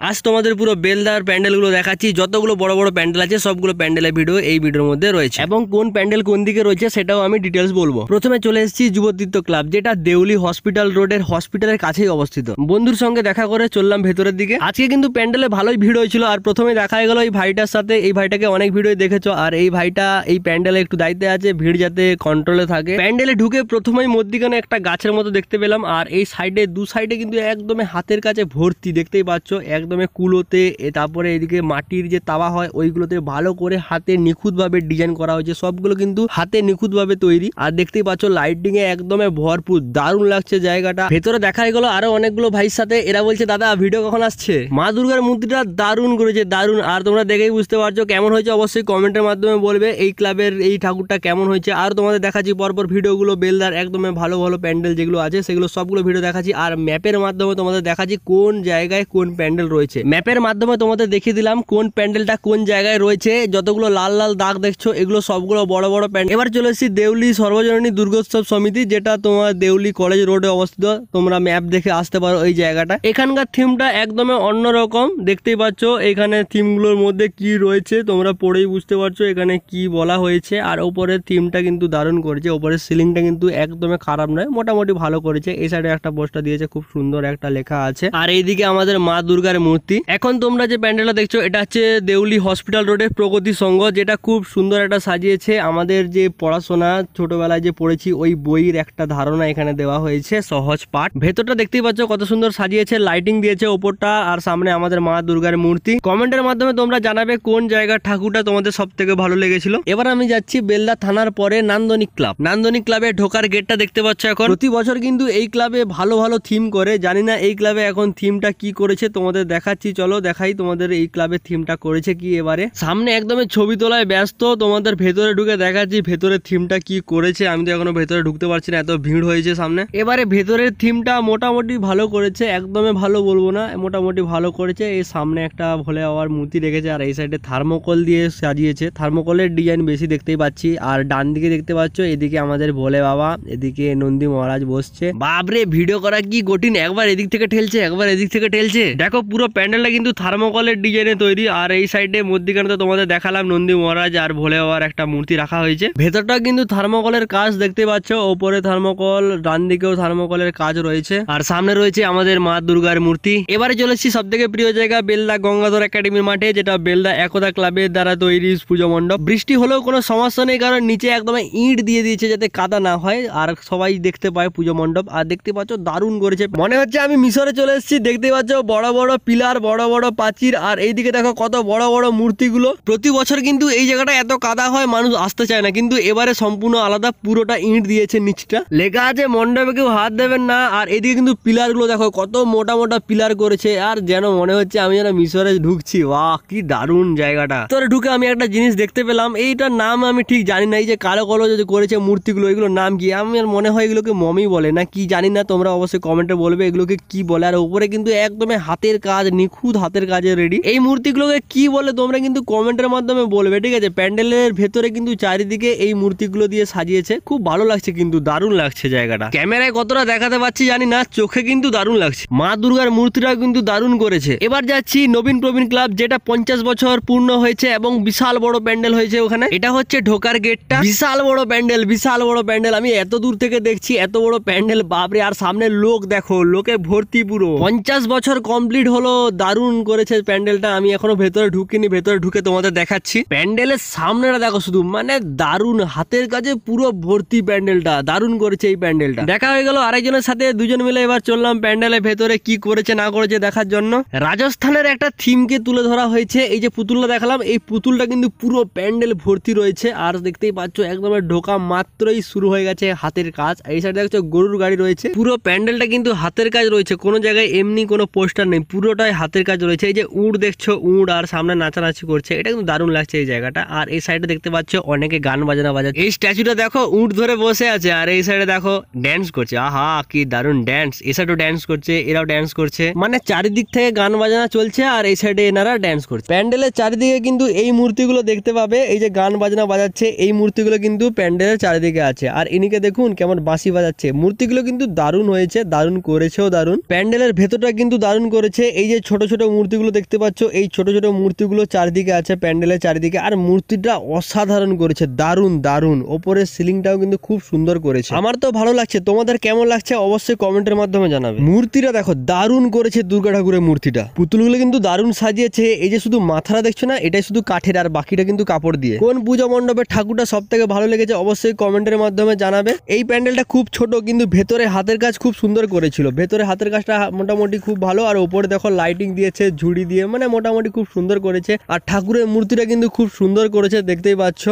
আজ তোমাদের পুরো বেলদার প্যান্ডেলগুলো দেখাচ্ছি, যতগুলো বড় বড় প্যান্ডেল আছে সবগুলো প্যান্ডেলের ভিডিও এই ভিডিওর মধ্যে রয়েছে এবং কোন প্যান্ডেল কোন দিকে রয়েছে সেটাও আমি ডিটেলস বলবো। প্রথমে চলে এসেছি যুবতীর্থ ক্লাব, যেটা দেউলি হসপিটাল রোডের হসপিটালের কাছেই অবস্থিত। বন্ধুর সঙ্গে দেখা করে চললাম ভেতরের দিকে। আজকে কিন্তু প্যান্ডেলে ভালোই ভিড় হয়েছিল, আর প্রথমে দেখা গেল এই ভাইটার সাথে। এই ভাইটাকে অনেক ভিডিও দেখেছো, আর এই ভাইটা এই প্যান্ডেলে একটু দায়িত্বে আছে, ভিড় যাতে কন্ট্রোলে থাকে। প্যান্ডেলে ঢুকে প্রথমেই মধ্যিখানে একটা গাছের মতো দেখতে পেলাম, আর এই সাইডে দু সাইডে কিন্তু একদমই হাতের কাছে ভর্তি, দেখতেই পাচ্ছ একদমই কুলোতে। তারপরে এদিকে মাটির যে তাওয়া হয় ওইগুলোতে ভালো করে হাতে নিখুঁতভাবে ডিজাইন করা হয়েছে, সবগুলো কিন্তু হাতে নিখুঁতভাবে তৈরি। আর দেখতেই পাচ্ছ লাইটিং এ একদমই ভরপুর, দারুণ লাগছে জায়গাটা। ভেতরে দেখাই গেল আরো অনেকগুলো ভাইয়ের সাথে। এরা বলছে দাদা ভিডিও কখন আসছে? মা দুর্গার মূর্তিটা দারুণ করেছে, দারুণ। আর তোমরা দেখেই বুঝতে পারছো কেমন হয়েছে, অবশ্যই কমেন্টের মাধ্যমে বলবে এই ক্লাবের এই ঠাকুরটা কেমন হয়েছে। আর তোমাদের দেখাচ্ছি পরপর ভিডিওগুলো বেলদার একদমই ভালো ভালো প্যান্ডেল যেগুলো আছে সেগুলো সবগুলো ভিডিও দেখাচ্ছি। আর ম্যাপের মাধ্যমে তোমাদের দেখাচ্ছি কোন জায়গায় কোন প্যান্ডেল রয়েছে। ম্যাপের মাধ্যমে তোমাদের দেখিয়ে দিলাম কোন প্যান্ডেলটা কোন জায়গায় রয়েছে। যতগুলো লাল লাল দাগ দেখছো এগুলো সবগুলো বড় বড় প্যান্ডেল। এবার চলে এসেছি দেউলি সর্বজনীন দুর্গোৎসব সমিতি, যেটা তোমার দেউলি কলেজ রোডে অবস্থিত। তোমরা ম্যাপ দেখে আসতে পারো এই জায়গাটা। এখানকার থিমটা একদমই অন্যরকম, দেখতেই পাচ্ছ এখানে থিমগুলোর মধ্যে কি রয়েছে তোমরা পড়েই বুঝতে পারছো এখানে কি বলা হয়েছে। আর উপরের থিমটা কিন্তু দারুণ করেছে, উপরের সিলিংটা কিন্তু একদমই খারাপ নয়, মোটামুটি ভালো করেছে। এই সাইডে একটা পোস্টার দিয়েছে, খুব সুন্দর একটা লেখা আছে। আর এইদিকে আমাদের মা দুর্গার মূর্তি। এখন তোমরা যে প্যান্ডেলটা দেখছো এটা হচ্ছে দেউলি হসপিটাল রোডের প্রগতি সংঘ, যেটা খুব সুন্দর একটা সাজিয়েছে। আমাদের যে পড়াশোনা ছোটবেলায় যে পড়েছি ওই বইয়ের একটা ধারণা এখানে দেওয়া হয়েছে, সহজ পাঠ। ভেতরটা দেখতেই পাচ্ছ কত সুন্দর সাজিয়েছে, লাইটিং দিয়েছে ওপরটা, আর সামনে আমাদের মা দুর্গার মূর্তি। কমেন্টের মাধ্যমে তোমরা জানাবে কোন জায়গার ঠাকুরটা তোমাদের সব থেকে ভালো লেগেছিল। এবার আমি যাচ্ছি বেলদা থানার পরে নান্দনিক ক্লাব। নান্দনিক ক্লাবে ঢোকার গেটটা দেখতে পাচ্ছ। এখন প্রতি বছর কিন্তু এই ক্লাবে ভালো ভালো থিম করে, জানি না এই ক্লাবে এখন থিমটা কি করেছে তোমাদের দেখাচ্ছি। চলো দেখাই তোমাদের এই ক্লাবের থিমটা করেছে কি। এবারে সামনে একদমই ছবি তোলায় ব্যস্ত, তোমাদের ভেতরে ঢুকে দেখাচ্ছি ভেতরের থিমটা কি করেছে। আমি তো এখনো ভেতরে ঢুকতে পারছি না, এত ভিড় হয়েছে সামনে। এবারে ভেতরের থিমটা মোটামুটি ভালো করেছে, একদমই ভালো বলবো না, মোটামুটি ভালো করেছে। এই সামনে একটা ভোলে বাবার মূর্তি রেখেছে, আর এই সাইডে থার্মোকল দিয়ে সাজিয়েছে, থার্মোকলের ডিজাইন বেশি দেখতেই পাচ্ছি। আর ডান দিকে দেখতে পাচ্ছ এদিকে আমাদের ভোলে বাবা, এদিকে নন্দী মহারাজ বসছে। বাপরে ভিডিও করা কি কঠিন, একবার এদিক থেকে ঠেলছে একবার এদিক থেকে ঠেলছে। দেখো পুরো প্যান্ডেলটা কিন্তু থার্মোকলের ডিজাইনে তৈরি। আর এই সাইডে মধ্যিখানে তো তোমাদের দেখালাম নন্দী মহারাজ আর ভোলে বাবার একটা মূর্তি রাখা হয়েছে। ভেতরটা কিন্তু থার্মোকলের কাজ দেখতে পাচ্ছ, ওপরে থার্মোকল, ডান দিকেও থার্মোকলের কাজ রয়েছে, আর সামনে রয়েছে আমাদের মা দুর্গার মূর্তি। এবারে চলেছি সব থেকে প্রিয় জায়গা বেলদা গঙ্গাধর একাডেমির মাঠে, যেটা বেলদা একতা ক্লাবের দ্বারা তৈরি পুজো মণ্ডপ। বৃষ্টি হলেও কোনো সমস্যা নেই, কারণ নিচে একদম ইট দিয়ে দিয়েছে যাতে কাদা না হয় আর সবাই দেখতে পায় পুজো মণ্ডপ। আর দেখতে পাচ্ছ দারুণ করেছে, মনে হচ্ছে আমি মিশরে চলে এসেছি। দেখতে পাচ্ছ বড় বড় পিলার, বড় বড় প্রাচীর, আর এইদিকে দেখো কত বড় বড় মূর্তিগুলো। প্রতি বছর কিন্তু এই জায়গাটা এত কাদা হয় মানুষ আসতে চায় না, কিন্তু এবারে সম্পূর্ণ আলাদা, পুরোটা ইট দিয়েছে। নিচটা লেখা আছে মণ্ডপে কেউ হাত দেবেন না। আর এদিকে কিন্তু পিলার গুলো দেখো কত মোটা মোটা পিলার করেছে, আর যেন মনে হচ্ছে আমি যেন মিশরে ঢুকছি। বাহ কি দারুণ জায়গাটা। তোরে ঢুকে আমি একটা জিনিস দেখতে পেলাম, এইটার নাম আমি ঠিক জানি না। এই যে কালো কালো যে করেছে মূর্তিগুলো, এগুলোর নাম কি? আমার মনে হয় এগুলোকে মমি বলে না কি জানি না, তোমরা অবশ্যই কমেন্টে বলবে এগুলোকে কি বলে। আর উপরে কিন্তু একদমই হাতের কাজ, নিখুঁত হাতের কাজে রেডি। এই মূর্তিগুলোকে কি বলে তোমরা কিন্তু কমেন্টের মাধ্যমে বলবে, ঠিক আছে? প্যান্ডেলের ভেতরে কিন্তু চারিদিকে এই মূর্তিগুলো দিয়ে সাজিয়েছে, খুব ভালো লাগছে, কিন্তু দারুণ লাগছে জায়গাটা। ক্যামেরায় কতটা দেখাতে পাচ্ছি জানি না, চোখে কিন্তু দারুণ লাগছে। মা দুর্গার মূর্তিটাও কিন্তু দারুণ করেছে। এবার যাচ্ছি নবীন প্রবীণ ক্লাব, যেটা 50 বছর পূর্ণ হয়েছে এবং বিশাল বড় প্যান্ডেল হয়েছে ওখানে। এটা হচ্ছে ঢোকার গেটটা, বিশাল বড় প্যান্ডেল, বিশাল বড় প্যান্ডেল। আমি এত দূর থেকে দেখছি এত বড় প্যান্ডেল, বাপরে। আর সামনে লোক দেখো, লোকে ভর্তি পুরো। 50 বছর কমপ্লিট হলো, দারুণ করেছে প্যান্ডেলটা। আমি এখনো ভেতরে ঢুকিনি, ভেতরে ঢুকে তোমাদের দেখাচ্ছি। প্যান্ডেলের সামনেটা দেখো শুধু, মানে দারুণ হাতের কাজে পুরো ভর্তি প্যান্ডেলটা, দারুণ করেছে এই প্যান্ডেলটা। দেখা হয়ে গেল আরেকজনের সাথে, দুজন মিলে এবার চললাম প্যান্ডেলের ভেতরে কি করেছে না করেছে দেখার জন্য। রাজস্থানের একটা থিমকে তুলে ধরা হয়েছে। এই যে পুতুলটা দেখালাম, এই পুতুলটা কিন্তু পুরো প্যান্ডেল ভর্তি রয়েছে। আর দেখতেই পাচ্ছ একদম ঢোকা মাত্রই শুরু হয়ে গেছে হাতের কাজ। এই সাইডে দেখছো গরুর গাড়ি রয়েছে। পুরো প্যান্ডেলটা কিন্তু হাতের কাজ রয়েছে, কোনো জায়গায় এমনি কোনো পোস্টার নেই, পুরোটাই হাতের কাজ রয়েছে। এই যে উট দেখছো, উট আর সামনে নাচানাচি করছে, এটা কিন্তু দারুণ লাগছে এই জায়গাটা। আর এই সাইডে দেখতে পাচ্ছ অনেকে গান বাজনা বাজাচ্ছে। এই স্ট্যাচুটা দেখো উট ধরে বসে আছে, আর এই সাইডে দেখো ড্যান্স করছে। আহা কি দারুণ ড্যান্স। এই সাইডেও ড্যান্স করছে, এরাও ড্যান্স করছে, মানে চারিদিক থেকে গান বাজনা চলছে, আর এই সাইডে এনারা ড্যান্স করছে। প্যান্ডেলের চারিদিকে কিন্তু এই মূর্তিগুলো দেখতে পাবে, এই যে গান বাজনা বাজাচ্ছে এই মূর্তিগুলো কিন্তু প্যান্ডেলের চারিদিকে আছে। আর ইনিকে দেখুন কেমন বাঁশি বাজাচ্ছে। মূর্তিগুলো কিন্তু দারুণ হয়েছে, দারুণ করেছেও দারুণ। প্যান্ডেলের ভেতরটা কিন্তু দারুণ করেছে। এই যে যে ছোট ছোট মূর্তিগুলো দেখতে পাচ্ছ, এই ছোট ছোট মূর্তিগুলো চারদিকে আছে প্যান্ডেলের চারিদিকে। আর মূর্তিটা অসাধারণ করেছে, দারুণ দারুণ। ওপরের সিলিংটাও কিন্তু খুব সুন্দর করেছে। আমার তো ভালো লাগছে, তোমাদের কেমন লাগছে অবশ্যই কমেন্টের মাধ্যমে জানাবে। মূর্তিটা দেখো দারুণ করেছে, দুর্গা ঠাকুরের মূর্তিটা। পুতুলগুলো কিন্তু দারুণ সাজিয়েছে। এই যে শুধু মাথাটা দেখছো না, এটাই শুধু কাঠের, আর বাকিটা কিন্তু কাপড় দিয়ে। কোন পূজা মণ্ডপের ঠাকুরটা সব থেকে ভালো লেগেছে অবশ্যই কমেন্টের মাধ্যমে জানাবে। এই প্যান্ডেলটা খুব ছোট, কিন্তু ভেতরে হাতের কাজ খুব সুন্দর করেছিল। ভেতরে হাতের কাজটা মোটামুটি খুব ভালো। আর উপরে দেখো লাইটিং দিয়েছে ঝুড়ি দিয়ে, মানে মোটামুটি খুব সুন্দর করেছে। আর ঠাকুরের মূর্তিটা কিন্তু খুব সুন্দর করেছে, দেখতেই পাচ্ছ।